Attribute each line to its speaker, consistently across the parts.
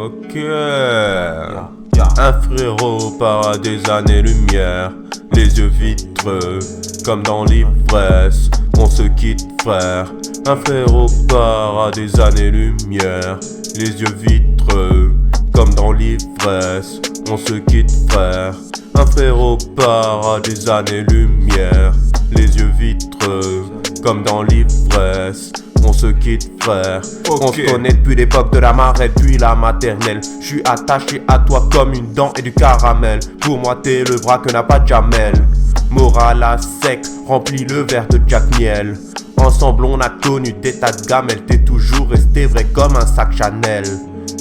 Speaker 1: Ok. Un frérot part à des années-lumière, les yeux vitreux, comme dans l'ivresse. On se quitte, frère. Un frérot part à des années-lumière, les yeux vitreux, comme dans l'ivresse. On se quitte, frère. Un frérot part à des années-lumière, les yeux vitreux, comme dans l'ivresse. On se quitte, frère. Okay. On se connaît depuis l'époque de la marée, puis la maternelle. Je suis attaché à toi comme une dent et du caramel. Pour moi t'es le bras que n'a pas Jamel. Moral à sec, remplis le verre de Jack Miel. Ensemble on a connu des tas de gamelles. T'es toujours resté vrai comme un sac Chanel.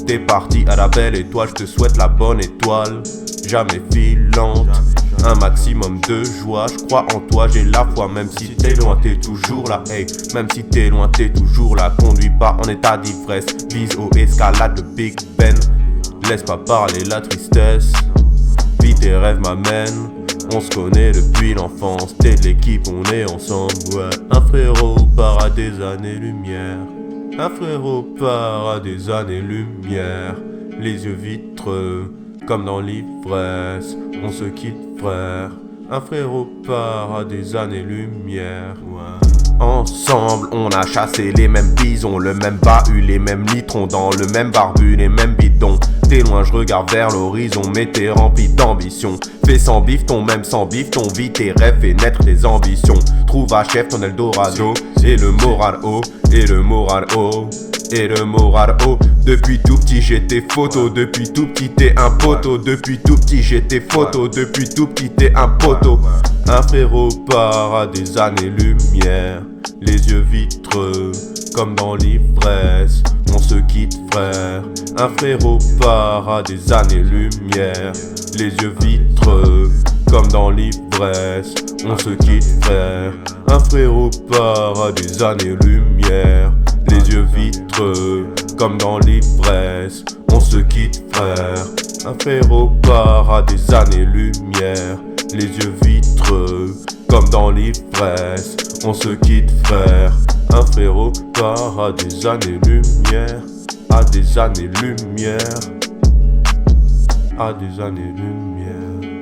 Speaker 1: T'es parti à la belle étoile, je te souhaite la bonne étoile. Jamais filante, un maximum de joie. Je crois en toi, j'ai la foi. Même si t'es loin, t'es toujours là. Hey, même si t'es loin, t'es toujours là. Conduis pas en état d'ivresse. Vise au escalade de Big Ben. Laisse pas parler la tristesse. Vis tes rêves m'amènent. On se connaît depuis l'enfance. T'es de l'équipe, on est ensemble. Ouais. Un frérot part à des années-lumière. Un frérot part à des années-lumière. Les yeux vitreux, comme dans l'ivresse. On se quitte, frère. Un frérot part à des années-lumière. Ouais. Ensemble, on a chassé les mêmes bisons, le même bahut, les mêmes litrons, dans le même barbu, les mêmes bidons. T'es loin, je regarde vers l'horizon, mais t'es rempli d'ambition. Fais sans bifton, même sans bifton, vis tes rêves et naître tes ambitions. Trouve à chef ton Eldorado, et le moral haut, et le moral haut. Et le moral haut. Depuis tout petit j'étais photo, depuis tout petit t'es un poteau. Depuis tout petit j'étais photo, depuis tout petit t'es un poteau. Un frérot part à des années-lumière, les yeux vitreux, comme dans l'ivresse. On se quitte, frère. Un frérot part à des années-lumière, les yeux vitreux, comme dans l'ivresse. On se quitte, frère. Un frérot part à des années-lumière, les yeux vitreux, comme dans l'ivresse. On se quitte, frère. Un frérot part à des années-lumière, les yeux vitreux, comme dans l'ivresse. On se quitte, frère. Un frérot part à des années-lumière, à des années-lumière, à des années-lumière.